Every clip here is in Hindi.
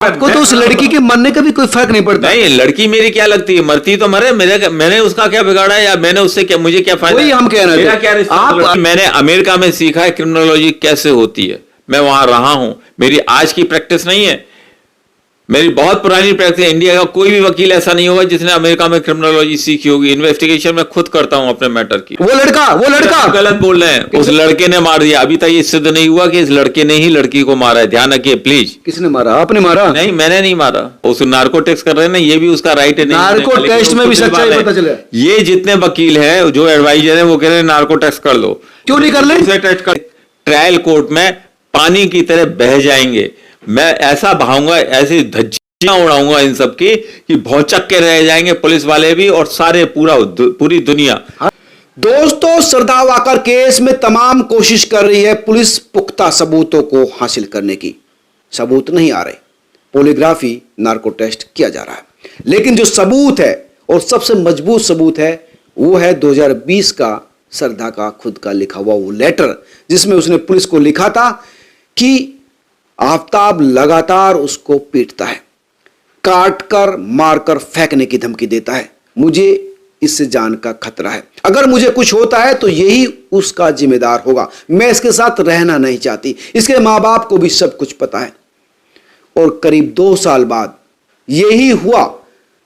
आपको तो उस लड़की के मरने का भी कोई फर्क नहीं पड़ता। नहीं, लड़की मेरी क्या लगती है, मरती तो मरे, मैंने उसका क्या बिगाड़ा है, या मैंने उससे क्या, मुझे क्या फायदा? वही हम कह रहे थे। मेरा क्या रिश्ता? मैंने अमेरिका में सीखा है क्रिमिनोलॉजी कैसे होती है, मैं वहां रहा हूं, मेरी आज की प्रैक्टिस नहीं है, मेरी बहुत पुरानी प्रैक्टिस है। इंडिया का कोई भी वकील ऐसा नहीं होगा जिसने अमेरिका में क्रिमिनोलॉजी सीखी होगी। इन्वेस्टिगेशन मैं खुद करता हूं अपने मैटर की। वो लड़का गलत बोल रहे हैं, उस लड़के ने मार दिया। अभी तक ये सिद्ध नहीं हुआ कि इस लड़के ने ही लड़की को मारा है, ध्यान रखिए प्लीज। किसने मारा? आपने मारा? नहीं, मैंने नहीं मारा। उस नार्को टेस्ट कर रहे हैं ना, ये भी उसका राइट है। नार्को टेस्ट में भी सच्चाई पता चला। ये जितने वकील है, जो एडवाइजर है, वो कह रहे हैं नार्को टेस्ट कर लो। क्यों नहीं कर ले? टेस्ट कर, ट्रायल कोर्ट में पानी की तरह बह जाएंगे। मैं ऐसा बहाऊंगा, ऐसी धज्जियां उड़ाऊंगा इन सब की कि भौचक के रह जाएंगे पुलिस वाले भी और सारे पूरी दुनिया। दोस्तों, श्रद्धा वाकर केस में तमाम कोशिश कर रही है पुलिस पुख्ता सबूतों को हासिल करने की। सबूत नहीं आ रहे, पॉलीग्राफी, नार्को टेस्ट किया जा रहा है, लेकिन जो सबूत है और सबसे मजबूत सबूत है वो है 2020 का श्रद्धा का खुद का लिखा हुआ वो लेटर, जिसमें उसने पुलिस को लिखा था कि आफताब लगातार उसको पीटता है, काटकर मारकर फेंकने की धमकी देता है, मुझे इससे जान का खतरा है, अगर मुझे कुछ होता है तो यही उसका जिम्मेदार होगा, मैं इसके साथ रहना नहीं चाहती। इसके माँ बाप को भी सब कुछ पता है। और करीब 2 साल बाद यही हुआ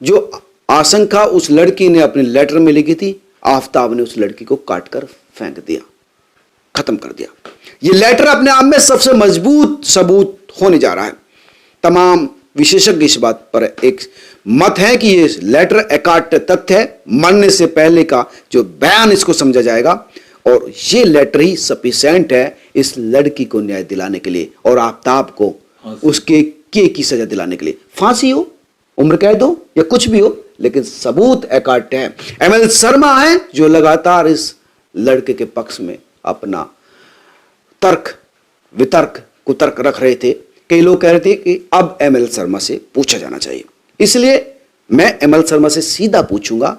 जो आशंका उस लड़की ने अपने लेटर में लिखी थी। आफताब ने उस लड़की को काटकर फेंक दिया, खत्म कर दिया। यह लेटर अपने आप में सबसे मजबूत सबूत होने जा रहा है। तमाम विशेषज्ञ इस बात पर एक मत है कि यह लेटर अकाट्य तथ्य है, मरने से पहले का जो बयान इसको समझा जाएगा, और यह लेटर ही सफिशिएंट है इस लड़की को न्याय दिलाने के लिए और आफताब को उसके किए की सजा दिलाने के लिए। फांसी हो, उम्र कैद हो या कुछ भी हो, लेकिन सबूत अकाट्य है। एमएल शर्मा है जो लगातार इस लड़के के पक्ष में अपना तर्क वितर्क कुतर्क रख रहे थे। कई लोग कह रहे थे कि अब एमएल शर्मा से पूछा जाना चाहिए, इसलिए मैं एमएल शर्मा से सीधा पूछूंगा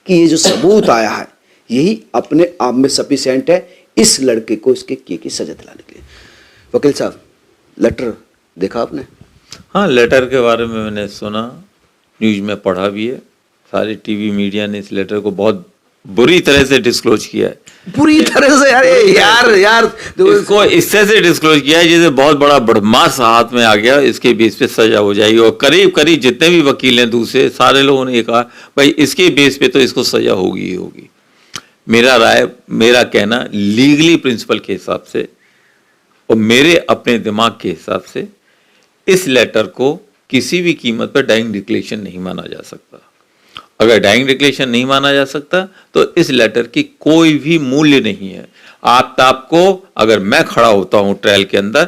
कि ये जो सबूत आया है यही अपने आप में सफिशिएंट है इस लड़के को इसके किए की सजा दिलाने के लिए। वकील साहब, लेटर देखा आपने? हाँ, लेटर के बारे में मैंने सुना, न्यूज में पढ़ा भी है। सारी टीवी मीडिया ने इस लेटर को बहुत बुरी तरह से डिस्क्लोज किया है। पूरी तरह से? यार इसको इससे से डिस्क्लोज किया है जैसे बहुत बड़ा बदमाश हाथ में आ गया, इसके बेस पे सजा हो जाएगी। और करीब करीब जितने भी वकील हैं दूसरे सारे लोगों ने कहा भाई इसके बेस पे तो इसको सजा होगी ही होगी। मेरा राय, मेरा कहना लीगली प्रिंसिपल के हिसाब से और मेरे अपने दिमाग के हिसाब से इस लेटर को किसी भी कीमत पर डाइंग डिक्लेरेशन नहीं माना जा सकता। अगर डाइंग डिक्लेरेशन नहीं माना जा सकता तो इस लेटर की कोई भी मूल्य नहीं है। आफताब को अगर मैं खड़ा होता हूं ट्रायल के अंदर,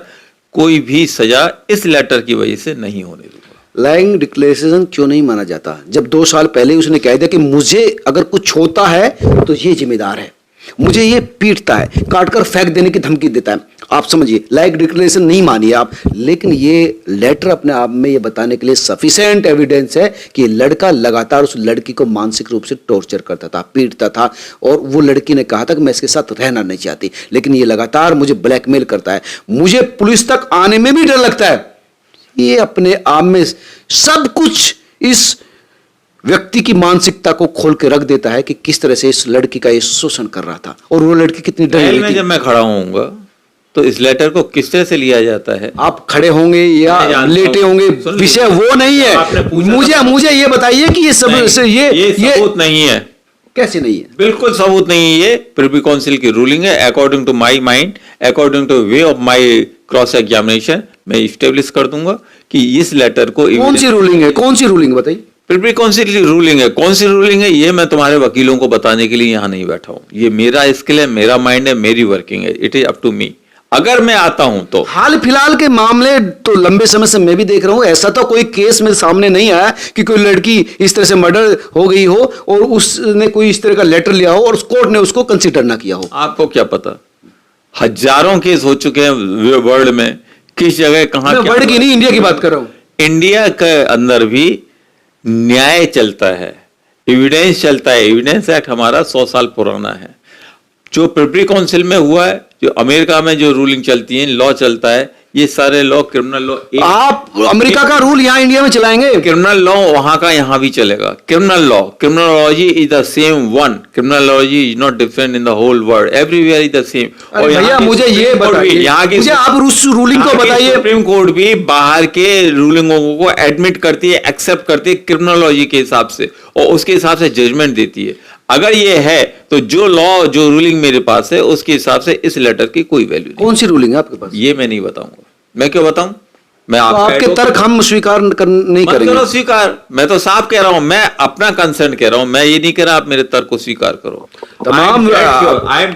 कोई भी सजा इस लेटर की वजह से नहीं होने दूंगा। डाइंग डिक्लेरेशन क्यों नहीं माना जाता? जब 2 साल पहले उसने कह दिया कि मुझे अगर कुछ होता है तो ये जिम्मेदार है, मुझे ये पीटता है, काटकर फेंक देने की धमकी देता है। आप समझिए, लाइक डिक्लेरेशन नहीं मानिए आप, लेकिन ये लेटर अपने आप में ये बताने के लिए सफिशिएंट एविडेंस है कि लड़का लगातार उस लड़की को मानसिक रूप से टॉर्चर करता था, पीटता था, और वो लड़की ने कहा था कि मैं इसके साथ रहना नहीं चाहती, लेकिन ये लगातार मुझे ब्लैकमेल करता है, मुझे पुलिस तक आने में भी डर लगता है। ये अपने आप में सब कुछ इस व्यक्ति की मानसिकता को खोल के रख देता है कि किस तरह से इस लड़की का ये शोषण कर रहा था और वो लड़की कितनी डरी में। जब मैं खड़ा होऊंगा तो इस लेटर को किस तरह से लिया जाता है? आप खड़े होंगे या लेटे होंगे, विषय वो नहीं है। मुझे ये बताइए कि ये सब ये सबूत नहीं है। कैसे नहीं है? बिल्कुल सबूत नहीं है। ये प्रिवी काउंसिल की रूलिंग है। According to my mind, according to way of my cross examination, मैं स्टेब्लिश कर दूंगा कि इस लेटर को। कौन सी रूलिंग है? कौन सी रूलिंग बताइए? प्रिवी काउंसिल की रूलिंग है। कौन सी रूलिंग है ये मैं तुम्हारे वकीलों को बताने के लिए यहाँ नहीं बैठा हूँ। ये मेरा स्किल है, मेरा माइंड है, मेरी वर्किंग है। It is up to me. अगर मैं आता हूं तो हाल फिलहाल के मामले तो लंबे समय से मैं भी देख रहा हूं, ऐसा तो कोई केस में सामने नहीं आया कि कोई लड़की इस तरह से मर्डर हो गई हो और उसने कोई इस तरह का लेटर लिया हो और कोर्ट ने उसको कंसीडर ना किया हो। आपको क्या पता, हजारों केस हो चुके हैं वर्ल्ड में, किस जगह कहां। वर्ल्ड की नहीं, इंडिया की बात कर रहा हूं। इंडिया के अंदर भी न्याय चलता है, एविडेंस चलता है। एविडेंस एक्ट हमारा 100 साल पुराना है। जो प्रिवी काउंसिल में हुआ है, जो अमेरिका में जो रूलिंग चलती है, लॉ चलता है, ये सारे लॉ, क्रिमिनल लॉ, आप अमेरिका का रूल यहाँ इंडिया में चलाएंगे? क्रिमिनल लॉ वहां का यहाँ भी चलेगा। Criminal law, criminology is the same one, criminology is not different in the whole world, everywhere is the same. और भैया मुझे ये बताइए, यहाँ की मुझे आप उस रूलिंग को बताइए। सुप्रीम कोर्ट भी बाहर के रूलिंगों को एडमिट करती है, एक्सेप्ट करती है क्रिमिनोलॉजी के हिसाब से, और उसके हिसाब से जजमेंट देती है। अगर ये है तो जो लॉ, जो रूलिंग मेरे पास है, उसके हिसाब से इस लेटर की कोई वैल्यू नहीं। कौन सी रूलिंग है आपके पास? ये मैं नहीं बताऊंगा। मैं क्यों बताऊं? मैं तो आपके तर्क हम स्वीकार नहीं मत करेंगे। करो स्वीकार, मैं तो साफ कह रहा हूं, मैं अपना कंसर्न कह रहा हूं, मैं ये नहीं कह रहा आप मेरे तर्क को स्वीकार करो।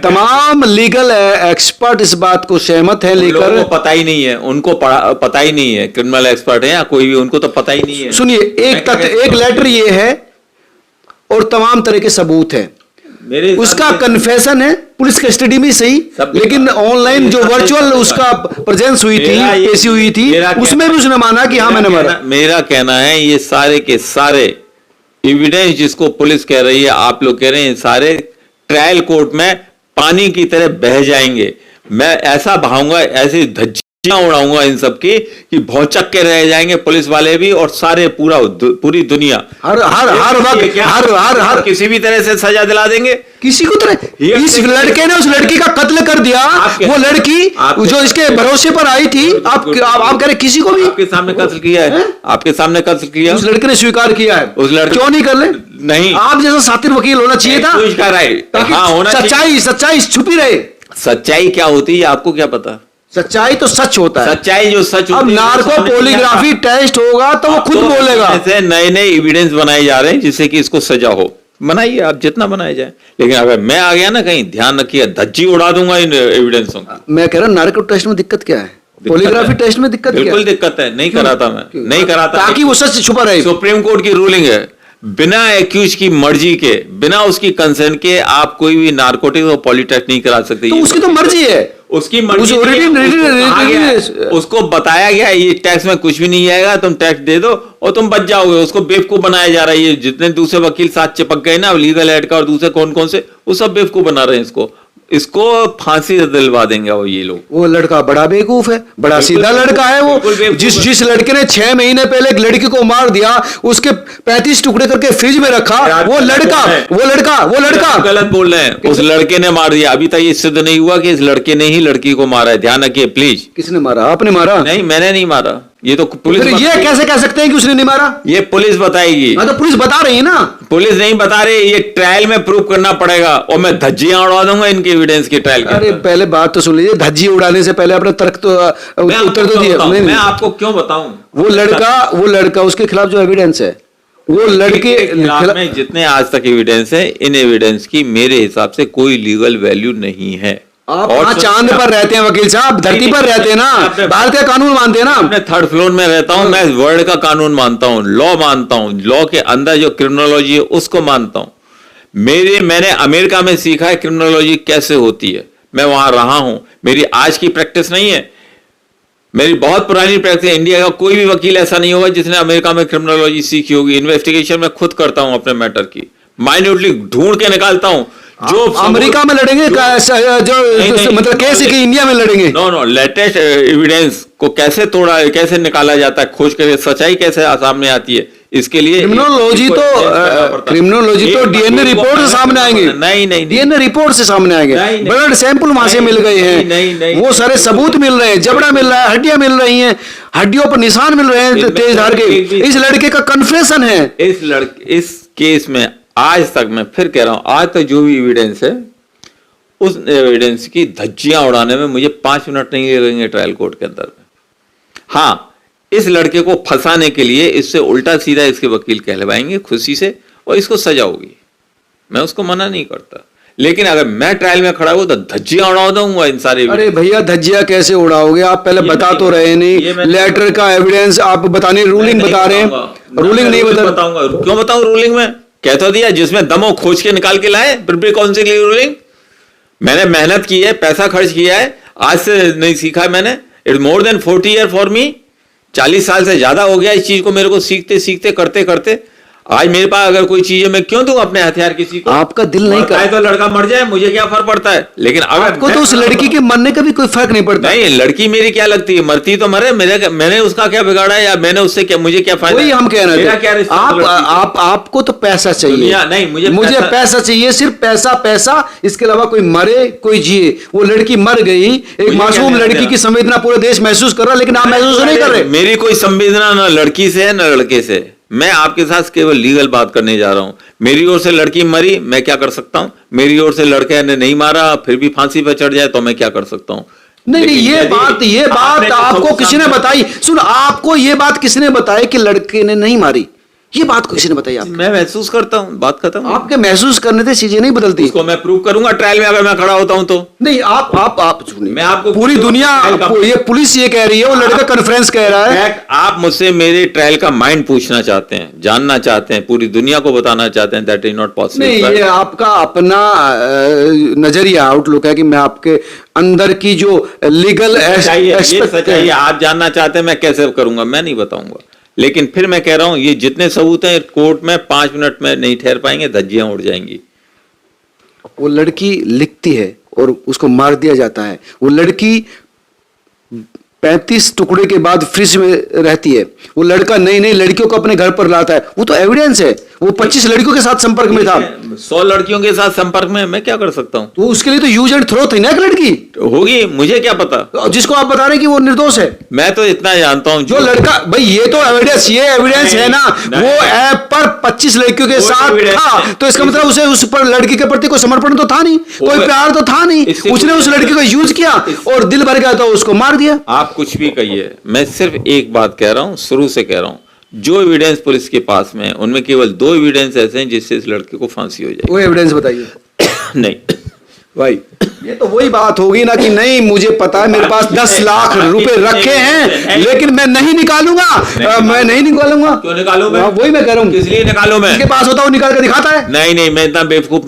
तमाम लीगल एक्सपर्ट इस बात को सहमत है, लेकर उनको पता ही नहीं है, उनको पता ही नहीं है, क्रिमिनल एक्सपर्ट है या कोई भी, उनको तो पता ही नहीं है। सुनिए, एक लेटर ये है और तमाम तरह के सबूत हैं। उसका कन्फेशन है पुलिस कस्टडी में सही, लेकिन ऑनलाइन जो वर्चुअल उसका प्रेजेंस हुई थी, पेशी हुई थी, उसमें भी उसने माना कि हाँ मैंने मारा। मेरा कहना है ये सारे के सारे एविडेंस जिसको पुलिस कह रही है, आप लोग कह रहे हैं, सारे ट्रायल कोर्ट में पानी की तरह बह जाएंगे। मैं ऐसा बहाऊंगा, ऐसी धज्जियां उड़ाऊंगा इन सब की कि भौचक के रह जाएंगे पुलिस वाले भी और सारे पूरी दुनिया। हर वक्त हर किसी भी तरह से सजा दिला देंगे किसी को तरह। इस लड़के ने उस लड़की का कत्ल कर दिया, वो लड़की जो इसके भरोसे पर आई थी। आप कह रहे किसी को भी आपके सामने कत्ल किया है, आपके सामने कत्ल किया, उस लड़के ने स्वीकार किया है। उस लड़के क्यों नहीं कर ले? नहीं, आप जैसा सातिर वकील होना चाहिए था, हाँ होना चाहिए। सच्चाई छुपी रहे। सच्चाई क्या होती है आपको क्या पता? सच्चाई तो सच होता है। सच्चाई जो सच होती है, अब नार्को पॉलीग्राफी टेस्ट होगा तो वो खुद बोलेगा। ऐसे नए एविडेंस बनाए जा रहे हैं जिससे कि इसको सजा हो। बनाइए आप, जितना बनाया जाए, लेकिन अगर मैं आ गया ना कहीं, ध्यान रखिए, धज्जी उड़ा दूंगा इन एविडेंसों की। मैं कह रहा हूं नार्को टेस्ट में दिक्कत क्या है? पॉलीग्राफी टेस्ट में दिक्कत क्या है? बिल्कुल दिक्कत है, नहीं कराता मैं, नहीं कराता, ताकि वो सच छुपा रहे। सुप्रीम कोर्ट की रूलिंग है, बिना एक्यूज की मर्जी के, बिना उसकी कंसर्न के आप कोई भी नार्कोटिक और पॉली टेस्ट नहीं करा सकते। तो उसकी तो मर्जी है, उसकी मर्जी। उसको बताया गया ये टैक्स में कुछ भी नहीं आएगा, तुम टैक्स दे दो और तुम बच जाओगे। उसको बेवकूफ बनाया जा रहा है। ये जितने दूसरे वकील साथ चिपक गए ना, लीगल एड का और दूसरे कौन कौन से, वो सब बेवकूफ बना रहे हैं इसको फांसी दिलवा देंगे वो ये लोग। वो लड़का बड़ा बेवकूफ है, बड़ा सीधा लड़का है वो। जिस लड़के ने 6 महीने पहले एक लड़की को मार दिया, उसके 35 टुकड़े करके फ्रिज में रखा, वो लड़का गलत बोल रहे हैं। उस लड़के ने मार दिया, अभी तक ये सिद्ध नहीं हुआ कि इस लड़के ने ही लड़की को मारा है। ध्यान रखिए प्लीज। किसने मारा? आपने मारा? नहीं, मैंने नहीं मारा। ये तो पुलिस। ये कैसे कह सकते हैं कि उसने नहीं मारा? ये पुलिस बताएगी। तो पुलिस बता रही है ना। पुलिस नहीं बता रही, ये ट्रायल में प्रूव करना पड़ेगा और मैं धज्जियां उड़ा दूंगा इनके एविडेंस के ट्रायल के। अरे पहले बात तो सुन लीजिए, धज्जी उड़ाने से पहले अपना तर्क तो उत्तर तो दिया। मैं आपको क्यों बताऊं? वो लड़का उसके खिलाफ जो एविडेंस है, वो लड़के खिलाफ में जितने आज तक एविडेंस है, इन एविडेंस की मेरे हिसाब से कोई लीगल वैल्यू नहीं है। आप वहां चांद पर रहते हैं वकील साहब, धरती पर रहते हैं ना, भारत का कानून मानते हैं ना। मैं 3rd फ्लोर में रहता हूं, मैं वर्ल्ड का कानून मानता हूं, लॉ मानता हूं, लॉ के अंदर जो क्रिमिनोलॉजी है उसको मानता हूं। मैंने अमेरिका में सीखा है क्रिमिनोलॉजी कैसे होती है, मैं वहां रहा हूं। मेरी आज की प्रैक्टिस नहीं है, मेरी बहुत पुरानी प्रैक्टिस है। इंडिया का कोई भी वकील ऐसा नहीं होगा जिसने अमेरिका में क्रिमिनोलॉजी सीखी होगी। इन्वेस्टिगेशन मैं खुद करता हूं अपने मैटर की, माइन्यूटली ढूंढ के निकालता हूं। जो अमेरिका में लड़ेंगे जो मतलब कैसे कि इंडिया में लड़ेंगे? नो, लेटेस्ट एविडेंस को कैसे तोड़ा, कैसे निकाला जाता है, खोज करके सच्चाई कैसे सामने आती है, इसके लिए क्रिमिनोलॉजी तो डीएनए रिपोर्ट से सामने आएंगे। नहीं, डीएनए रिपोर्ट से सामने आएंगे, ब्लड सैंपल वहां से मिल गए हैं, वो सारे सबूत मिल रहे हैं, जबड़ा मिल रहा है, हड्डियां मिल रही हैं, हड्डियों पर निशान मिल रहे हैं तेज धार के। इस लड़के का कन्फेशन है। इस केस में आज तक, मैं फिर कह रहा हूं, आज तक जो भी एविडेंस है, उस एविडेंस की धज्जियां उड़ाने में मुझे 5 मिनट नहीं लगेंगे ट्रायल कोर्ट के अंदर में। हाँ, इस लड़के को फंसाने के लिए इससे उल्टा सीधा इसके वकील कहलवाएंगे खुशी से और इसको सजा होगी। मैं उसको मना नहीं करता, लेकिन अगर मैं ट्रायल में खड़ा हूं तो धज्जियां उड़ा दूंगा इन सारे। अरे भैया, धज्जियां कैसे उड़ाओगे? आप पहले बता तो रहे नहीं, लेटर का एविडेंस आप बताने, रूलिंग बता रहे हैं, रूलिंग नहीं बताऊंगा। क्यों बताऊं? रूलिंग में कह तो दिया, जिसमें दम हो खोज के निकाल के लाए। प्रिवी काउंसिल की रूलिंग, मैंने मेहनत की है, पैसा खर्च किया है, आज से नहीं सीखा मैंने। It's more than 40 year for me. 40 साल से ज्यादा हो गया इस चीज को मेरे को सीखते सीखते, करते करते। आज मेरे पास अगर कोई चीज है, मैं क्यों दूं अपने हथियार किसी को? आपका दिल नहीं मरता है कर तो लड़का मर जाए, मुझे क्या फर्क पड़ता है? लेकिन अगर आपको तो उस लड़की के मरने का भी कोई फर्क नहीं पड़ता। नहीं, लड़की मेरी क्या लगती है? मरती तो मरे, मैंने उसका क्या बिगाड़ा है, या मैंने उससे क्या, मुझे क्या फायदा? वही हम कह रहे मेरा थे, क्या रिश्ता आप लड़की से? आपको तो पैसा चाहिए। दुनिया नहीं, मुझे पैसा चाहिए, सिर्फ पैसा पैसा, इसके अलावा कोई मरे कोई जिए। वो लड़की मर गई, एक मुझे क्या मासूम लेना लड़की देना? की संवेदना पूरे देश महसूस कर रहा है, लेकिन आप महसूस नहीं कर रहे। मेरी कोई संवेदना ना लड़की से है ना लड़के से। मैं आपके साथ केवल लीगल बात करने जा रहा हूं। मेरी ओर से लड़की मरी, मैं क्या कर सकता हूं? मेरी ओर से लड़के ने नहीं मारा, फिर भी फांसी पर चढ़ जाए तो मैं क्या कर सकता हूं? नहीं नहीं, लेकिन ये यदि बात आपने तो आपको सबके किसी ने सामने- बताई? सुन, आपको ये बात किसने बताई कि लड़के ने नहीं मारी? ये बात किसी ने बताई आपको? मैं महसूस करता हूं, बात खत्म। आपके महसूस करने से चीजें नहीं बदलती। इसको मैं प्रूव करूंगा ट्रायल में, अगर मैं खड़ा होता हूं तो। नहीं, आप सुनिए, मैं आपको पूरी दुनिया, ट्रायल ये पुलिस ये कह रही है, वो लड़का कॉन्फ्रेंस कह रहा है। फैक्ट, आप मुझसे मेरे ट्रायल का माइंड पूछना चाहते हैं, जानना चाहते हैं, पूरी दुनिया को बताना चाहते हैं, दैट इज नॉट पॉसिबल। नहीं, ये आपका अपना नजरिया, आउटलुक है कि मैं आपके अंदर की जो लीगल सच्चाई आप जानना चाहते हैं, मैं कैसे करूंगा? मैं नहीं बताऊंगा। लेकिन फिर मैं कह रहा हूं, ये जितने सबूत हैं कोर्ट में 5 मिनट में नहीं ठहर पाएंगे, धज्जियां उड़ जाएंगी। वो लड़की लिखती है और उसको मार दिया जाता है। वो लड़की 35 टुकड़े के बाद फ्रिज में रहती है। वो लड़का नई नई लड़कियों को अपने घर पर लाता है। वो तो एविडेंस है। वो 25 लड़कियों के साथ संपर्क में था। 100 लड़कियों के साथ संपर्क में, मैं क्या कर सकता हूं? तो उसके लिए तो यूज एंड थ्रो थी ना एक लड़की, होगी, मुझे क्या पता? जिसको आप बता रहे हैं कि वो निर्दोष है। मैं तो इतना जानता हूं, जो लड़का, भाई ये तो एविडेंस, ये एविडेंस है ना, वो ऐप पर 25 लड़कियों के साथ था, तो इसका मतलब उसे उस पर लड़की के प्रति कोई समर्पण तो था नहीं, कोई प्यार तो था नहीं। उसने उस लड़की को यूज किया और दिल भर गया तो उसको मार दिया। आप कुछ भी कहिए, मैं सिर्फ एक बात कह रहा हूं, शुरू से कह रहा हूं, जो एविडेंस पुलिस के पास में है, उनमें केवल 2 एविडेंस ऐसे हैं जिससे इस लड़के को फांसी हो जाएगी। वो एविडेंस बताइए। नहीं भाई, ये तो वही बात होगी ना कि नहीं, मुझे पता है मेरे पास 10 लाख रुपए रखे हैं, लेकिन मैं नहीं निकालूंगा, मैं नहीं निकालूंगा। क्यों निकालूं मैं? वही मैं कह रहा हूँ, किस लिए निकालूं मैं? जिसके पास होता है वो निकाल कर दिखाता है। नहीं नहीं, मैं इतना बेवकूफ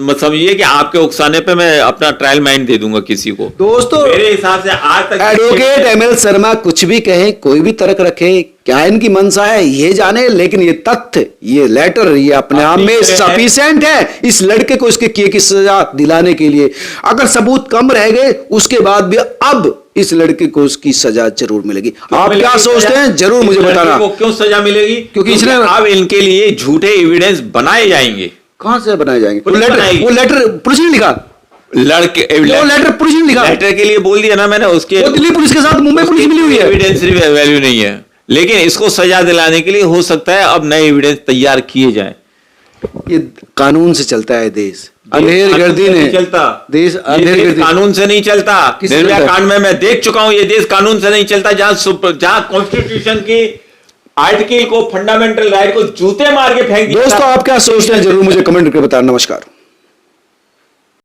मत समझिए कि आपके उकसाने पे मैं अपना ट्रायल माइंड दे दूंगा किसी को। दोस्तों, मेरे हिसाब से आज तक एडवोकेट एमएल शर्मा कुछ भी कहे, कोई भी तर्क रखे, क्या इनकी मंशा है ये जाने, लेकिन ये तथ्य, ये लेटर, ये अपने आप में सफिशिएंट है इस लड़के को इसके किए की सजा दिलाने के लिए। अगर सबूत कम रह गए उसके बाद भी अब इस लड़के को उसकी सजा जरूर मिलेगी। आप क्या सोचते हैं, जरूर मुझे बताना। क्यों सजा मिलेगी? क्योंकि इसने अब इनके लिए झूठे एविडेंस बनाए जाएंगे। कहां से बनाए जाएंगे? वो बनाएगी। लेटर पुलिस ने लिखा, लड़के वो लेटर पुलिस ने लिखा, लेटर के लिए बोल दिया ना मैंने, उसके वो दिल्ली पुलिस के साथ मुंबई पुलिस मिली हुई है। एविडेंस वैल्यू नहीं है, लेकिन इसको सजा दिलाने के लिए हो सकता है अब नए एविडेंस तैयार किए जाएं। ये कानून से चलता है देश, अंधेर गर्दी ने चलता देश, अंधेर गर्दी कानून से नहीं चलता। किससे निर्भया चलता? कांड में मैं देख चुका हूं, ये देश कानून से नहीं चलता। जहां कॉन्स्टिट्यूशन की आर्टिकल को, फंडामेंटल राइट को जूते मार के फेंक दिया। दोस्तों, आप क्या सोचते हैं, जरूर मुझे कमेंट करके बताना। नमस्कार।